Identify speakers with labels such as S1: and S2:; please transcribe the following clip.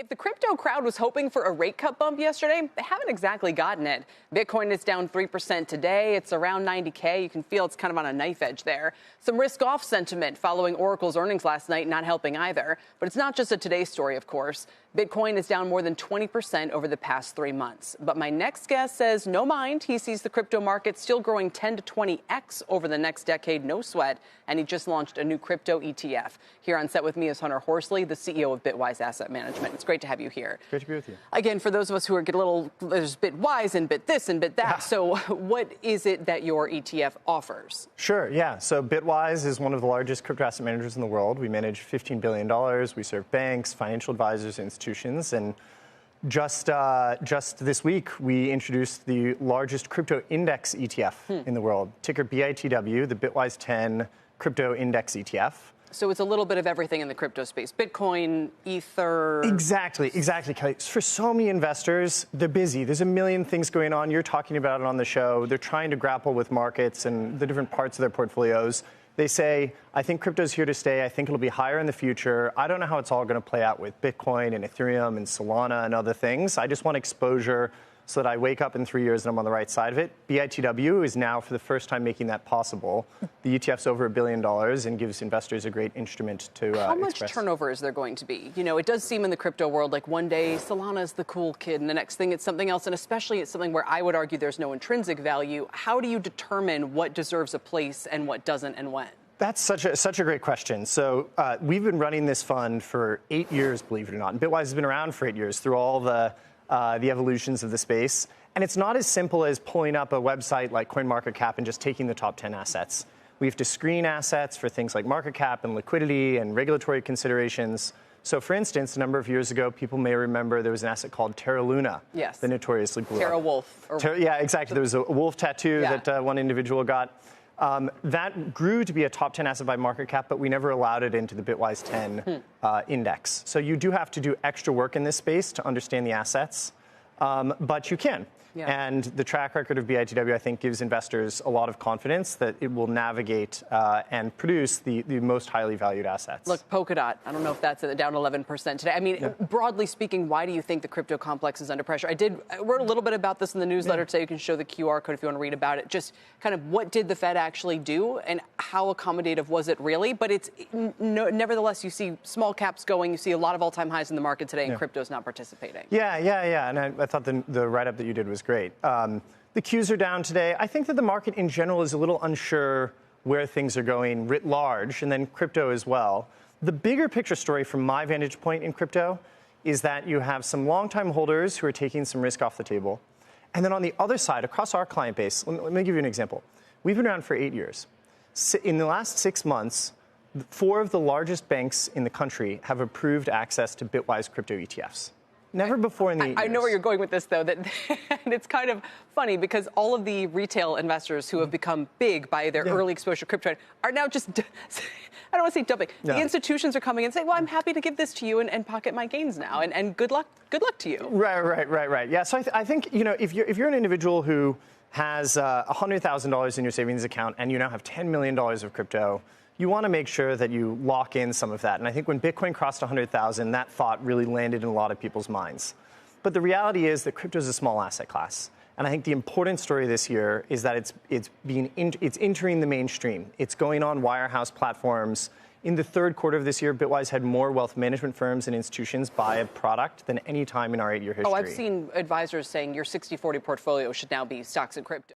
S1: If the crypto crowd was hoping for a rate cut bump yesterday, they haven't exactly gotten it. Bitcoin is down 3% today. It's around 90K. You can feel it's kind of on a knife edge there. Some risk-off sentiment following Oracle's earnings last night, not helping either. But it's not just a today story, of course. Bitcoin is down more than 20% over the past 3 months. But my next guest says no mind. He sees the crypto market still growing 10 to 20x over the next decade, no sweat. And he just launched a new crypto ETF. Here on set with me is Hunter Horsley, the CEO of Bitwise Asset Management. It's great to have you here.
S2: Great to be with you.
S1: Again, for those of us who are get a little, there's Bitwise and Bit this and Bit that. Yeah. So what is it that your ETF offers?
S2: Sure, yeah. So Bitwise is one of the largest crypto asset managers in the world. We manage $15 billion. We serve banks, financial advisors, institutions. And just this week, we introduced the largest crypto index ETF in the world, ticker BITW, the Bitwise 10 Crypto Index ETF.
S1: So it's a little bit of everything in the crypto space. Bitcoin, Ether.
S2: Exactly, Kelly. For so many investors, they're busy. There's a million things going on. You're talking about it on the show. They're trying to grapple with markets and the different parts of their portfolios. They say, I think crypto's here to stay. I think it'll be higher in the future. I don't know how it's all going to play out with Bitcoin and Ethereum and Solana and other things. I just want exposure so that I wake up in 3 years and I'm on the right side of it. BITW is now, for the first time, making that possible. The ETF's over $1 billion and gives investors a great instrument to
S1: How much turnover is there going to be? You know, it does seem in the crypto world like one day Solana's the cool kid and the next thing it's something else, and especially it's something where I would argue there's no intrinsic value. How do you determine what deserves a place and what doesn't and when?
S2: That's such a great question. So we've been running this fund for 8 years, believe it or not. And Bitwise has been around for 8 years through all the evolutions of the space. And it's not as simple as pulling up a website like CoinMarketCap and just taking the top 10 assets. We have to screen assets for things like market cap and liquidity and regulatory considerations. So, for instance, a number of years ago, people may remember there was an asset called Terra Luna.
S1: Yes.
S2: That notoriously blew
S1: Terra
S2: up.
S1: Wolf.
S2: Yeah, exactly. There was a wolf tattoo that one individual got. That grew to be a top 10 asset by market cap, but we never allowed it into the Bitwise 10 index. So you do have to do extra work in this space to understand the assets, but you can. Yeah. And the track record of BITW, I think, gives investors a lot of confidence that it will navigate and produce the most highly valued assets.
S1: Look, Polkadot, I don't know if that's down 11% today. I mean, broadly speaking, why do you think the crypto complex is under pressure? I wrote a little bit about this in the newsletter today. You can show the QR code if you want to read about it. Just kind of what did the Fed actually do and how accommodative was it really? But it's nevertheless, you see small caps going. You see a lot of all-time highs in the market today, and crypto's not participating. Yeah.
S2: And I thought the write-up that you did was great. The Qs are down today. I think that the market in general is a little unsure where things are going writ large, and then crypto as well. The bigger picture story from my vantage point in crypto is that you have some long-time holders who are taking some risk off the table. And then on the other side, across our client base, let me give you an example. We've been around for 8 years. In the last 6 months, 4 of the largest banks in the country have approved access to Bitwise crypto ETFs. Never before in the 8 years.
S1: I know where you're going with this, though, that and it's kind of funny because all of the retail investors who have become big by their early exposure to crypto are now just, I don't want to say dumping. The institutions are coming and saying, well, I'm happy to give this to you and pocket my gains now, and good luck to you.
S2: Right. Yeah, so I think, you know, if you're an individual who has $100,000 in your savings account and you now have $10 million of crypto, you want to make sure that you lock in some of that. And I think when Bitcoin crossed 100,000, that thought really landed in a lot of people's minds. But the reality is that crypto is a small asset class. And I think the important story this year is that it's entering the mainstream. It's going on wirehouse platforms. In the third quarter of this year, Bitwise had more wealth management firms and institutions buy a product than any time in our 8-year history.
S1: Oh, I've seen advisors saying your 60-40 portfolio should now be stocks and crypto.